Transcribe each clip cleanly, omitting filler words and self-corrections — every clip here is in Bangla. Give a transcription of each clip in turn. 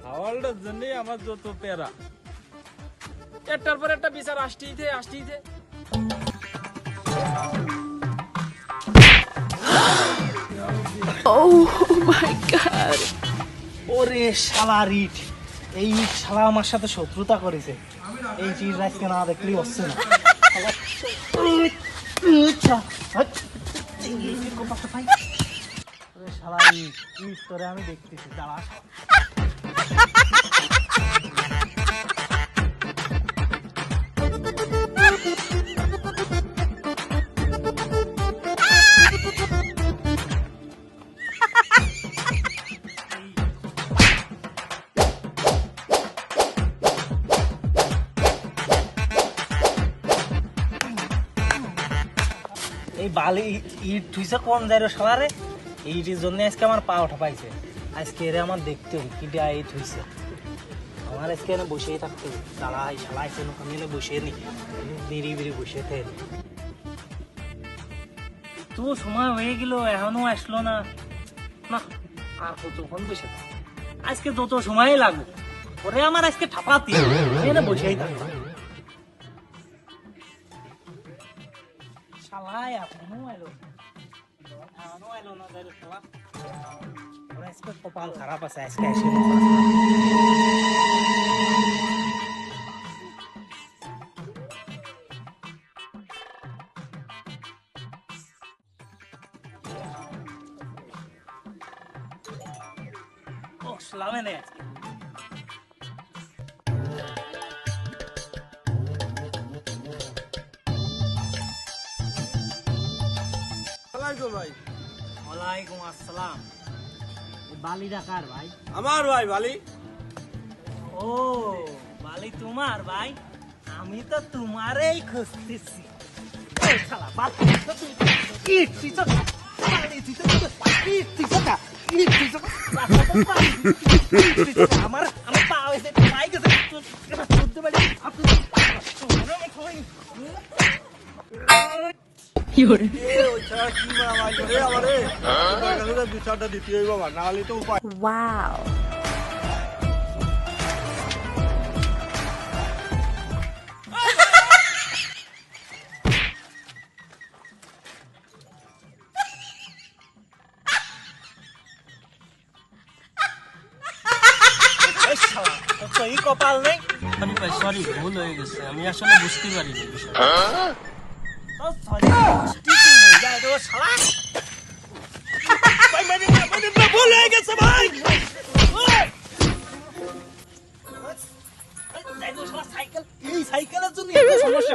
হাওয়ালটার জন্যই আমার যত প্যারা, একটার পর একটা বিচার আসতেই ওরে শালা রিট, এই শালা আমার সাথে শত্রুতা করেছে। এই চিজ আজকে না দেখলেই হচ্ছে না। শালা রিট, তোরে আমি দেখতেছি, দাঁড়া। এই বালি ইট থুইছে কোন যায় রে শালা রে? এইটির জন্য আজকে আমার পা ওঠা পাইছে। আজকে এরে আমার দেখতে হবে কিটা এই থুইছে। আমার আজকে এনে বসেই থাকতে হবে। দাঁড়াই শালা আইসে ওখানে এনে বসে নি, নিরিবিরি বসে থাকে। তো সময় হয়ে গেল, এখনো আসলো না। না আর কতক্ষণ বসে থাক, আজকে যত সময় লাগবে ওরে আমার আজকে ঠাপাতি এনে বসেই থাকবে। শালাই এখনো এলো না যাইলো শালা। ওরা আজকে কপাল খারাপ আছে, আজকে এসে ও সালামে নেই আজকে। ভাই। ওয়ালাইকুম আসসালাম। বালি ডাকার ভাই? আমার ভাই বালি। ও বালি তোমার ভাই? আমি তো তোমারই খুঁজতেছি। আমার পা হয়েছে পাই গেছে। Wow. কপাল নেই। সরি ভুল হয়ে গেছে, আমি আসলে বুঝতে পারিনি বিষয়টা। ভুল হয়ে গেছে ভাই। এই সাইকেলের জন্য সমস্যা।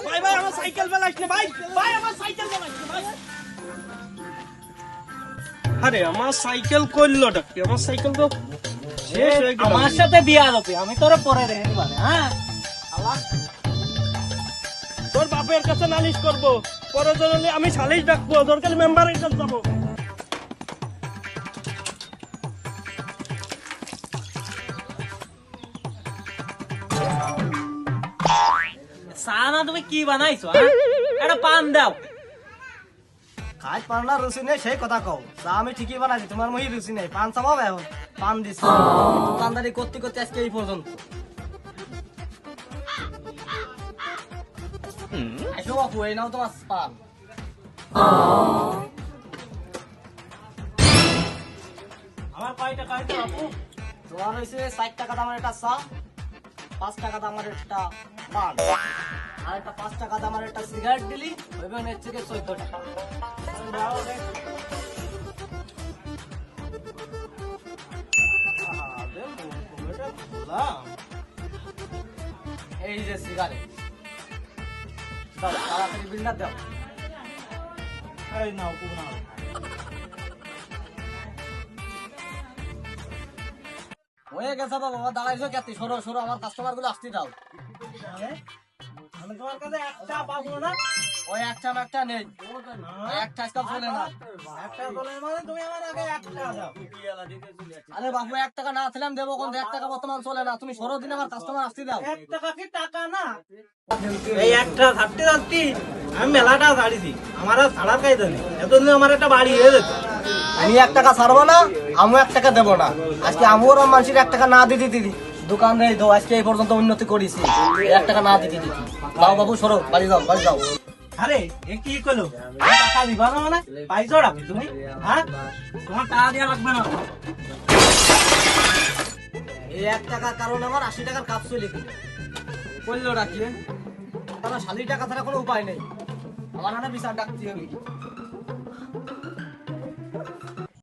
ভাই ভাই আমার সাইকেল ফেলাইস না ভাই, ভাই আমার সাইকেল ফেলাইস না ভাই। আরে আমার সাইকেল করলোটা কি? আমার সাইকেল তো শেষ হয়ে গেল। আমার সাথে বিয়া হবে, আমি তোরে পরে রেখে পারে। হ্যাঁ তোর বাপের কাছে নালিশ করব, প্রয়োজন হলে আমি সালিশ ডাকবো, দরকার মেম্বারের কাছে যাবো। সানা তুমি কি বানাইছো? একটা পান দাও। খাই পান না রুচি নেই সেই কথা কও। চা আমি ঠিকই বানাইছি, তোমার মহি রুচি নেই। পান চাবাও এখন পান দিচ্ছি। দোকানদারি করতে করতে আজকে এই পর্যন্ত। আসো বাপু, এই নাও তোমার পান। আমার কয়টা বাপু? তোমার হয়েছে 60 টাকা দামের একটা চা, 5 টাকা দামের একটা পান, আর একটা 5 টাকা দামের একটা সিগারেট দিলি, ওইভাবে এর থেকে 14 টাকা। এই যে সিগারেট দাও, তাড়াতাড়ি বিলটা দাও। এই নাও খুব নাও। হয়ে গেছে বাবা, দাঁড়াইছো কেতি? সরো সরো, আমার কাস্টমার গুলো আসতে দাও। আমি তোমার কাছে একটা পাবো না। ওই একটা নেই, একটা আজকাল চলে না। একটা বলে মানে তুমি আমার আগে একটা দাও। আরে বাবু 1 টাকা না ছিলাম দেবো, কোন 1 টাকা বর্তমান চলে না। তুমি 16 দিন আমার কাস্টমার আসতে দাও। 1 টাকা কি টাকা না? এই একটা থাকতে থাকতে আমি মেলাটা ছাড়িছি, আমার আর ছাড়ার কায়দা নেই। এতদিন আমার একটা বাড়ি হয়ে যেত। আমি 1 টাকা ছাড়বো না, আমু 1 টাকা দেবো না আজকে আমুর মানুষের 1 টাকা না দিতে দিদি দোকান রে দাও আজকে এই পর্যন্ত উন্নতি করেছি 1 টাকা না দিতে দিদি যাও বাবু সরো বাড়ি যাও বাড়ি যাও আরে এ কি কইলো টাকা দিবা না মানে পাইছো রাখি তুমি হ্যাঁ তোমার টাকা দেওয়া লাগবে না এই 1 টাকার কারণে আমার 80 টাকার কাপ চলে গেল বললো রাখি তাহলে 40 টাকা ছাড়া কোনো উপায় নেই আমার হাতে বিচার ডাকতে হবে